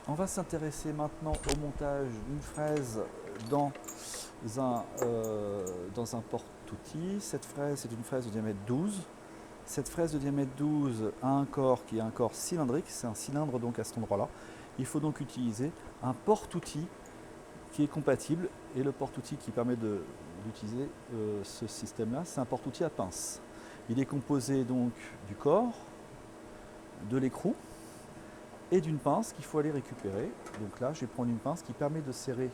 On va s'intéresser maintenant au montage d'une fraise dans un porte-outil. Cette fraise est une fraise de diamètre 12. Cette fraise de diamètre 12 a un corps qui est un corps cylindrique, c'est un cylindre donc à cet endroit-là. Il faut donc utiliser un porte-outil qui est compatible, et le porte-outil qui permet d'utiliser ce système-là, c'est un porte-outil à pince. Il est composé donc du corps, de l'écrou et d'une pince qu'il faut aller récupérer. Donc là, je vais prendre une pince qui permet de serrer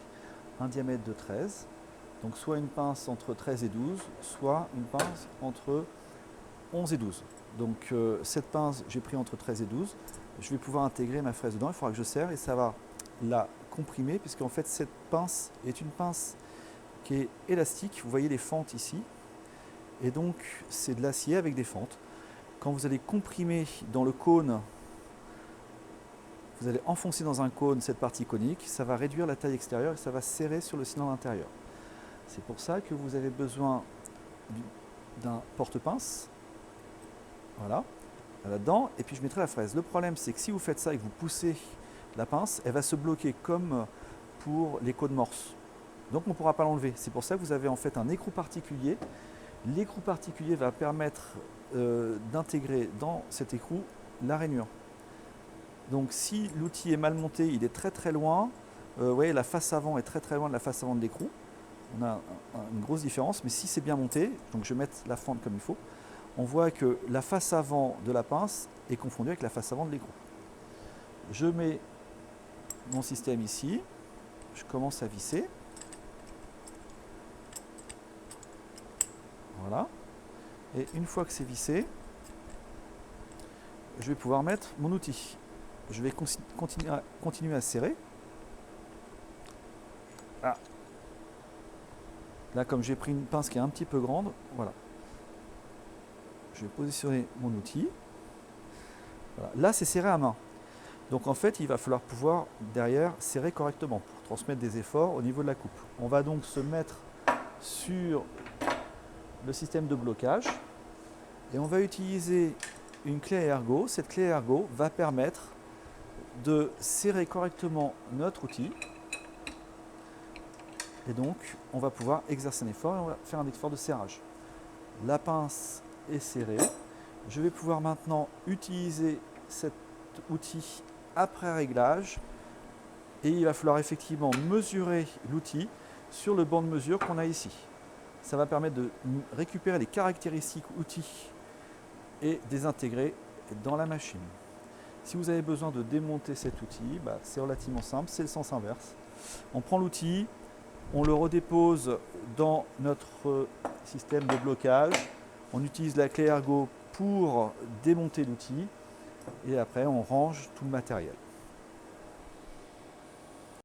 un diamètre de 13. Donc soit une pince entre 13 et 12, soit une pince entre 11 et 12. Donc cette pince, j'ai pris entre 13 et 12. Je vais pouvoir intégrer ma fraise dedans. Il faudra que je serre et ça va la comprimer, puisqu'en fait cette pince est une pince qui est élastique. Vous voyez les fentes ici. Et donc c'est de l'acier avec des fentes. Quand vous allez comprimer dans le cône, vous allez enfoncer dans un cône cette partie conique, ça va réduire la taille extérieure et ça va serrer sur le cylindre intérieur. C'est pour ça que vous avez besoin d'un porte-pince, voilà, là-dedans, et puis je mettrai la fraise. Le problème, c'est que si vous faites ça et que vous poussez la pince, elle va se bloquer comme pour les cônes morses. Donc on ne pourra pas l'enlever. C'est pour ça que vous avez en fait un écrou particulier. L'écrou particulier va permettre d'intégrer dans cet écrou la rainure. Donc si l'outil est mal monté, il est très loin, vous voyez la face avant est très loin de la face avant de l'écrou. On a une grosse différence, mais si c'est bien monté, donc je vais mettre la fente comme il faut, on voit que la face avant de la pince est confondue avec la face avant de l'écrou. Je mets mon système ici, je commence à visser. Voilà. Et une fois que c'est vissé, je vais pouvoir mettre mon outil. Je vais continuer à serrer. Ah. Là, comme j'ai pris une pince qui est un petit peu grande, voilà. Je vais positionner mon outil. Voilà. Là, c'est serré à main. Donc en fait, il va falloir pouvoir derrière serrer correctement pour transmettre des efforts au niveau de la coupe. On va donc se mettre sur le système de blocage et on va utiliser une clé ergot. Cette clé ergot va permettre de serrer correctement notre outil. Et donc, on va pouvoir exercer un effort et on va faire un effort de serrage. La pince est serrée. Je vais pouvoir maintenant utiliser cet outil après réglage. Et il va falloir effectivement mesurer l'outil sur le banc de mesure qu'on a ici. Ça va permettre de récupérer les caractéristiques outils et des intégrer dans la machine. Si vous avez besoin de démonter cet outil, c'est relativement simple, c'est le sens inverse. On prend l'outil, on le redépose dans notre système de blocage, on utilise la clé ergot pour démonter l'outil et après on range tout le matériel.